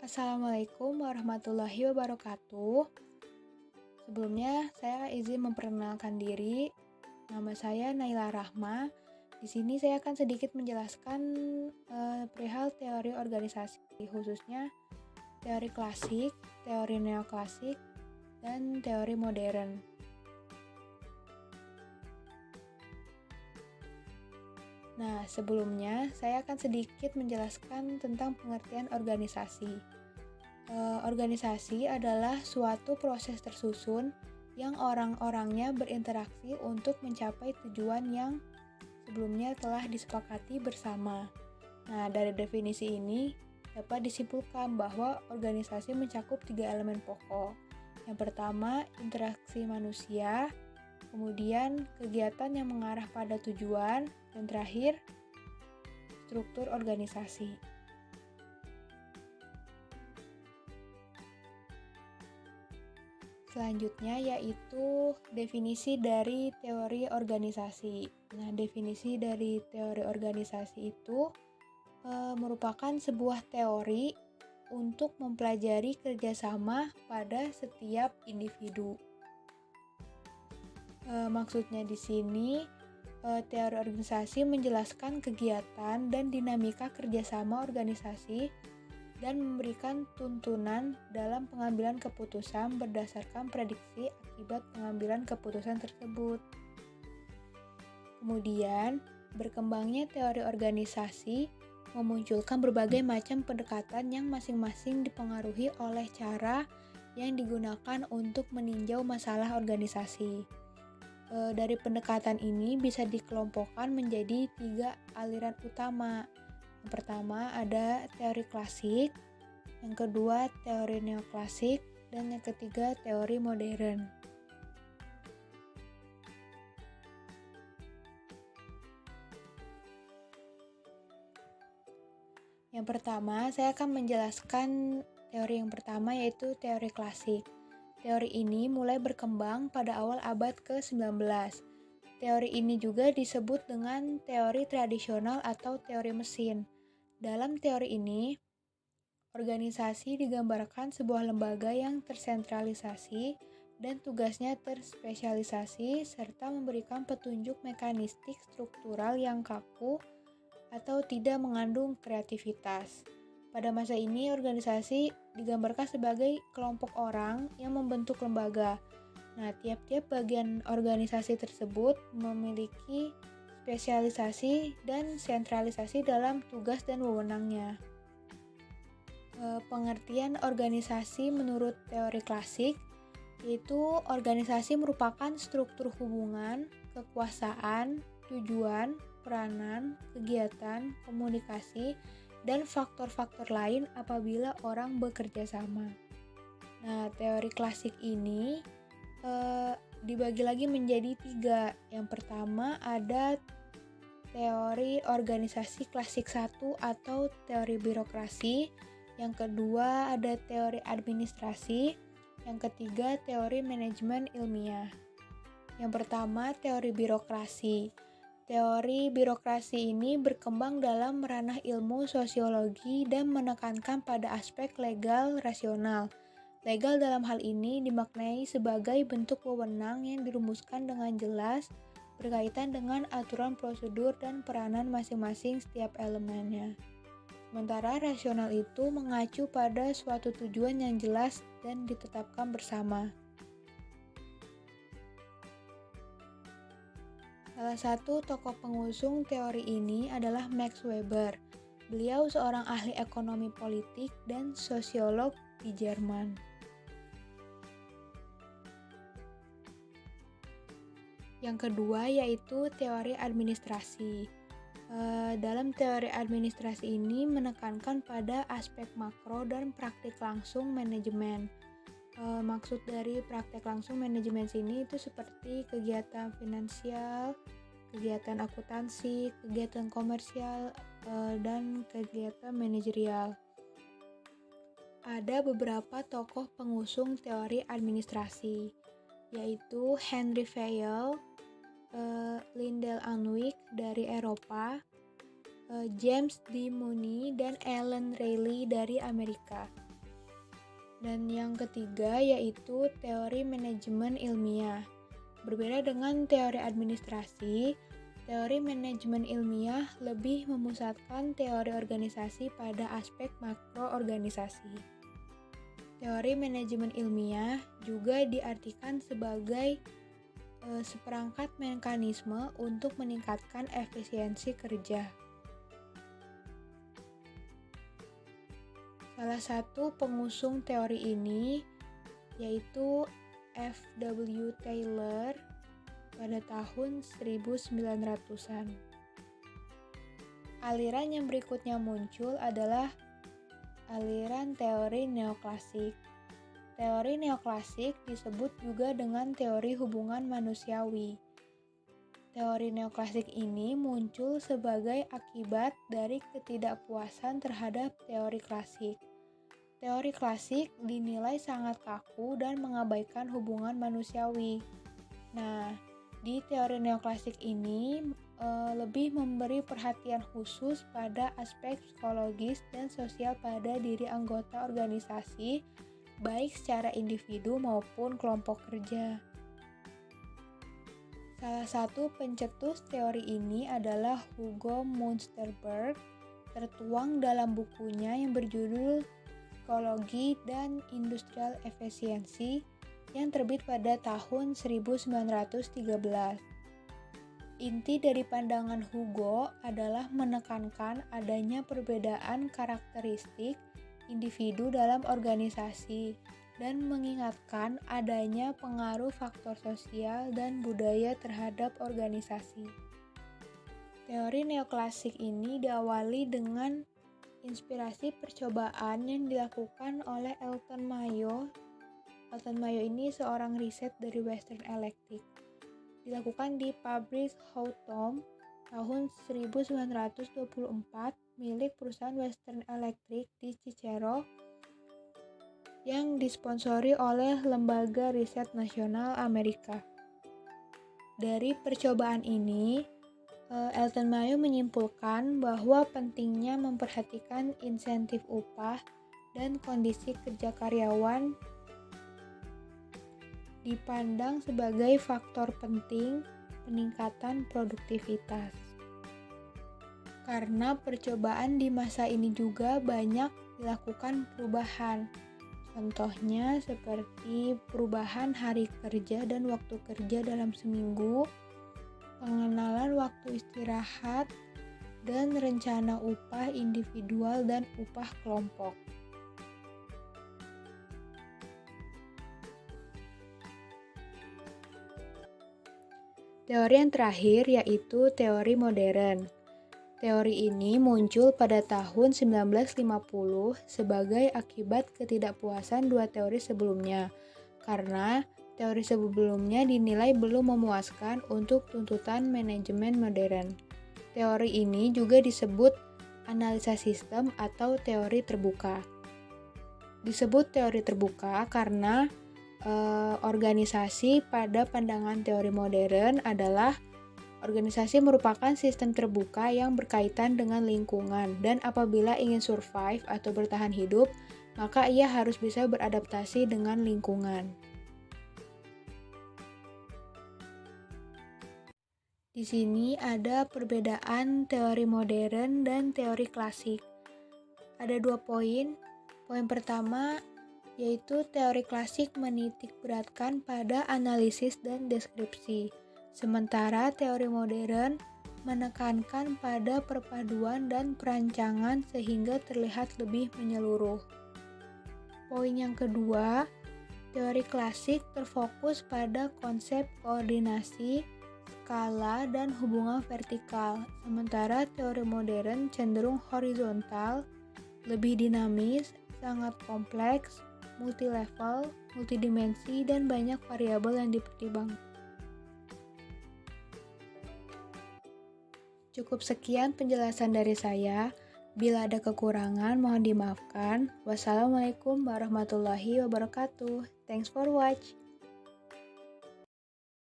Assalamualaikum warahmatullahi wabarakatuh. Sebelumnya, saya izin memperkenalkan diri. Nama saya Naila Rahma. Di sini saya akan sedikit menjelaskan perihal teori organisasi, khususnya teori klasik, teori neoklasik, dan teori modern. Nah, sebelumnya saya akan sedikit menjelaskan tentang pengertian organisasi. Organisasi adalah suatu proses tersusun yang orang-orangnya berinteraksi untuk mencapai tujuan yang sebelumnya telah disepakati bersama. Nah, dari definisi ini dapat disimpulkan bahwa organisasi mencakup 3 elemen pokok. Yang pertama, interaksi manusia, kemudian kegiatan yang mengarah pada tujuan, dan terakhir, struktur organisasi. Selanjutnya yaitu definisi dari teori organisasi. Nah, definisi dari teori organisasi itu merupakan sebuah teori untuk mempelajari kerjasama pada setiap individu. Maksudnya di sini teori organisasi menjelaskan kegiatan dan dinamika kerjasama organisasi dan memberikan tuntunan dalam pengambilan keputusan berdasarkan prediksi akibat pengambilan keputusan tersebut. Kemudian, berkembangnya teori organisasi memunculkan berbagai macam pendekatan yang masing-masing dipengaruhi oleh cara yang digunakan untuk meninjau masalah organisasi. Dari pendekatan ini bisa dikelompokkan menjadi 3 aliran utama. Yang pertama ada teori klasik, yang kedua teori neoklasik, dan yang ketiga teori modern. Yang pertama, saya akan menjelaskan teori yang pertama yaitu teori klasik. Teori ini mulai berkembang pada awal abad ke-19. Teori ini juga disebut dengan teori tradisional atau teori mesin. Dalam teori ini, organisasi digambarkan sebuah lembaga yang tersentralisasi dan tugasnya terspesialisasi serta memberikan petunjuk mekanistik struktural yang kaku atau tidak mengandung kreativitas. Pada masa ini, organisasi digambarkan sebagai kelompok orang yang membentuk lembaga. Nah, tiap-tiap bagian organisasi tersebut memiliki spesialisasi dan sentralisasi dalam tugas dan wewenangnya. Pengertian organisasi menurut teori klasik yaitu organisasi merupakan struktur hubungan, kekuasaan, tujuan, peranan, kegiatan, komunikasi, dan faktor-faktor lain apabila orang bekerja sama. Nah, teori klasik ini dibagi lagi menjadi 3. Yang pertama ada teori organisasi klasik 1 atau teori birokrasi. Yang kedua ada teori administrasi. Yang ketiga teori manajemen ilmiah. Yang pertama teori birokrasi. Teori birokrasi ini berkembang dalam ranah ilmu sosiologi dan menekankan pada aspek legal rasional. Legal dalam hal ini dimaknai sebagai bentuk wewenang yang dirumuskan dengan jelas berkaitan dengan aturan prosedur dan peranan masing-masing setiap elemennya. Sementara rasional itu mengacu pada suatu tujuan yang jelas dan ditetapkan bersama. Salah satu tokoh pengusung teori ini adalah Max Weber. Beliau seorang ahli ekonomi politik dan sosiolog di Jerman. Yang kedua yaitu teori administrasi. Dalam teori administrasi ini menekankan pada aspek makro dan praktik langsung manajemen. Maksud dari praktek langsung manajemen sini itu seperti kegiatan finansial, kegiatan akuntansi, kegiatan komersial, dan kegiatan manajerial. Ada beberapa tokoh pengusung teori administrasi, yaitu Henry Fayol, Lindell Unwin dari Eropa, James D. Money, dan Ellen Reilly dari Amerika. Dan yang ketiga yaitu teori manajemen ilmiah. Berbeda dengan teori administrasi, teori manajemen ilmiah lebih memusatkan teori organisasi pada aspek makroorganisasi. Teori manajemen ilmiah juga diartikan sebagai seperangkat mekanisme untuk meningkatkan efisiensi kerja. Salah satu pengusung teori ini yaitu F.W. Taylor pada tahun 1900-an. Aliran yang berikutnya muncul adalah aliran teori neoklasik. Teori neoklasik disebut juga dengan teori hubungan manusiawi. Teori neoklasik ini muncul sebagai akibat dari ketidakpuasan terhadap teori klasik. Teori klasik dinilai sangat kaku dan mengabaikan hubungan manusiawi. Nah, di teori neoklasik ini lebih memberi perhatian khusus pada aspek psikologis dan sosial pada diri anggota organisasi, baik secara individu maupun kelompok kerja. Salah satu pencetus teori ini adalah Hugo Münsterberg, tertuang dalam bukunya yang berjudul Psikologi dan Industrial Efisiensi yang terbit pada tahun 1913. Inti dari pandangan Hugo adalah menekankan adanya perbedaan karakteristik individu dalam organisasi dan mengingatkan adanya pengaruh faktor sosial dan budaya terhadap organisasi. Teori neoklasik ini diawali dengan inspirasi percobaan yang dilakukan oleh Elton Mayo. Elton Mayo ini seorang riset dari Western Electric. Dilakukan di pabrik Houghton tahun 1924 milik perusahaan Western Electric di Cicero yang disponsori oleh Lembaga Riset Nasional Amerika. Dari percobaan ini, Elton Mayo menyimpulkan bahwa pentingnya memperhatikan insentif upah dan kondisi kerja karyawan dipandang sebagai faktor penting peningkatan produktivitas. Karena percobaan di masa ini juga banyak dilakukan perubahan. Contohnya seperti perubahan hari kerja dan waktu kerja dalam seminggu, pengenalan waktu istirahat, dan rencana upah individual dan upah kelompok. Teori yang terakhir yaitu teori modern. Teori ini muncul pada tahun 1950 sebagai akibat ketidakpuasan dua teori sebelumnya, karena teori sebelumnya dinilai belum memuaskan untuk tuntutan manajemen modern. Teori ini juga disebut analisa sistem atau teori terbuka. Disebut teori terbuka karena organisasi pada pandangan teori modern adalah organisasi merupakan sistem terbuka yang berkaitan dengan lingkungan, dan apabila ingin survive atau bertahan hidup, maka ia harus bisa beradaptasi dengan lingkungan. Di sini ada perbedaan teori modern dan teori klasik. Ada 2 poin. Poin pertama yaitu teori klasik menitik beratkan pada analisis dan deskripsi, sementara teori modern menekankan pada perpaduan dan perancangan sehingga terlihat lebih menyeluruh. Poin yang kedua, teori klasik terfokus pada konsep koordinasi, skala, dan hubungan vertikal, sementara teori modern cenderung horizontal, lebih dinamis, sangat kompleks, multi-level, multidimensi, dan banyak variabel yang dipertimbangkan. Cukup sekian penjelasan dari saya. Bila ada kekurangan, mohon dimaafkan. Wassalamualaikum warahmatullahi wabarakatuh. Thanks for watch.